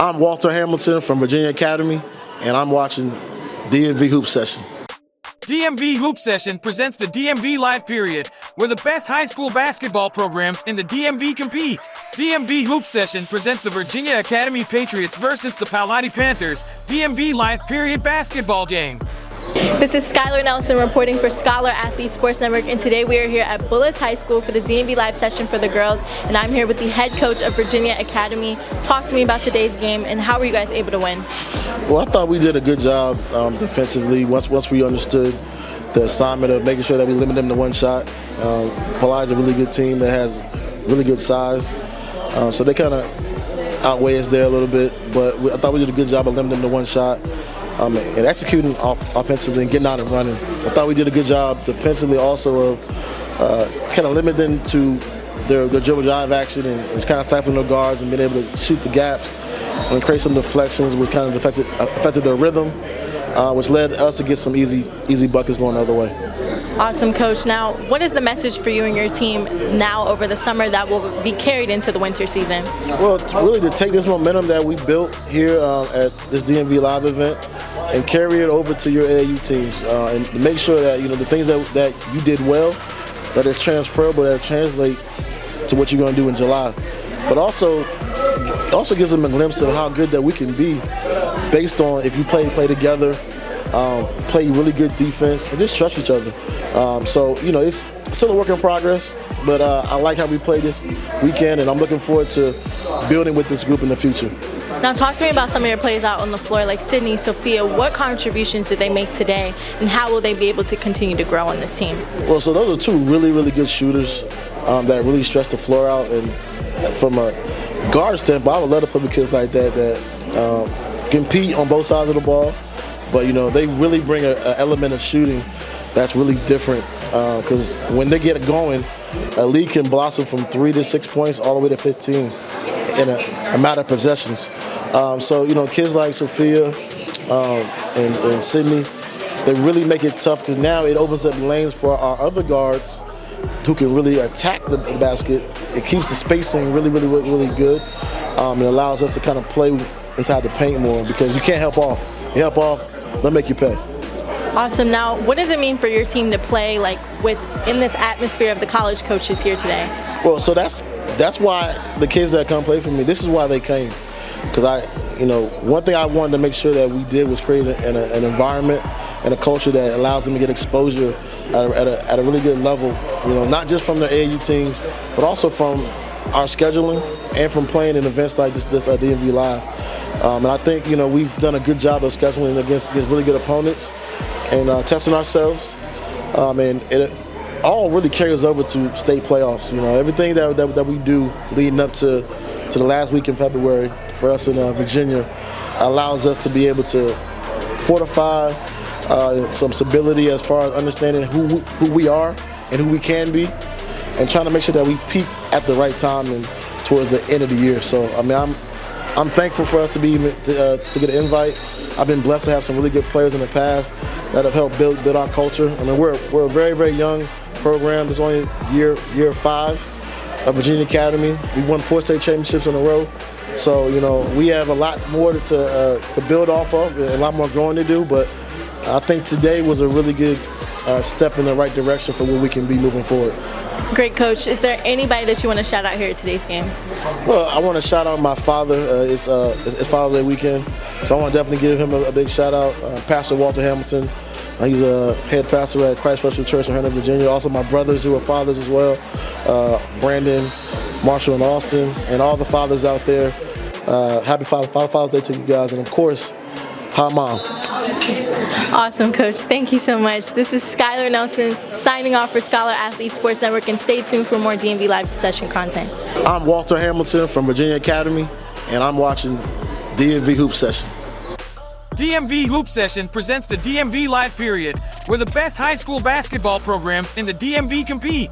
I'm Walter Hamilton from Virginia Academy, and I'm watching DMV Hoop Session. DMV Hoop Session presents the DMV Live Period, where the best high school basketball programs in the DMV compete. DMV Hoop Session presents the Virginia Academy Patriots versus the Pallotti Panthers DMV Live Period basketball game. This is Skylar Nelson reporting for Scholar Athlete Sports Network, and today we are here at Bullis High School for the DMV Live Session for the girls, and I'm here with the head coach of Virginia Academy. Talk to me about today's game and how were you guys able to win? Well, I thought we did a good job defensively once we understood the assignment of making sure that we limit them to one shot. Pallotti's a really good team that has really good size, so they kind of outweigh us there a little bit, but I thought we did a good job of limiting them to one shot. And executing offensively and getting out and running. I thought we did a good job defensively also of kind of limiting to their dribble drive action and kind of stifling their guards and being able to shoot the gaps and create some deflections, which kind of affected their rhythm, which led us to get some easy buckets going the other way. Awesome, Coach. Now, what is the message for you and your team now over the summer that will be carried into the winter season? Well, it's really to take this momentum that we built here at this DMV Live event and carry it over to your AAU teams, and to make sure that the things that you did well, that it's transferable, that it translates to what you're going to do in July. But also gives them a glimpse of how good that we can be, based on if you play together, play really good defense, and just trust each other. So it's still a work in progress, but I like how we played this weekend, and I'm looking forward to building with this group in the future. Now talk to me about some of your plays out on the floor, like Sydney, Sophia. What contributions did they make today, and how will they be able to continue to grow on this team? Well, so those are two really good shooters that really stretch the floor out, and from a guard standpoint, I would love to play with kids like that compete on both sides of the ball, but they really bring an element of shooting that's really different, because when they get it going, a league can blossom from 3 to 6 points all the way to 15 in a matter of possessions. So kids like Sophia and Sydney, they really make it tough, because now it opens up lanes for our other guards who can really attack the basket. It keeps the spacing really good, and allows us to kind of play inside the paint more, because you can't help off. You help off, they'll make you pay. Awesome. Now, what does it mean for your team to play in this atmosphere of the college coaches here today? Well, so that's why the kids that come play for me, this is why they came. Because one thing I wanted to make sure that we did was create an environment and a culture that allows them to get exposure at a really good level. Not just from their AAU teams, but also from our scheduling and from playing in events like this DMV Live. And I think we've done a good job of scheduling against really good opponents and testing ourselves. And it all really carries over to state playoffs. Everything that we do leading up to the last week in February for us in Virginia allows us to be able to fortify some stability as far as understanding who we are and who we can be, and trying to make sure that we peak at the right time and towards the end of the year. So I'm thankful for us to get an invite. I've been blessed to have some really good players in the past that have helped build our culture. We're a very young program. It's only year 5 of Virginia Academy. We won 4 state championships in a row. So we have a lot more to build off of, and a lot more growing to do. But I think today was a really good step in the right direction for where we can be moving forward. Great, Coach. Is there anybody that you want to shout out here at today's game? Well, I want to shout out my father. It's Father's Day weekend, so I want to definitely give him a big shout out. Pastor Walter Hamilton. He's a head pastor at Christ Festival Church in Herndon, Virginia. Also my brothers who are fathers as well, Brandon, Marshall, and Austin, and all the fathers out there. Happy Father's Day to you guys, and of course, hi Mom. Awesome, Coach. Thank you so much. This is Skylar Nelson signing off for Scholar Athlete Sports Network, and stay tuned for more DMV Live Session content. I'm Walter Hamilton from Virginia Academy, and I'm watching DMV Hoop Session. DMV Hoop Session presents the DMV Live Period, where the best high school basketball programs in the DMV compete.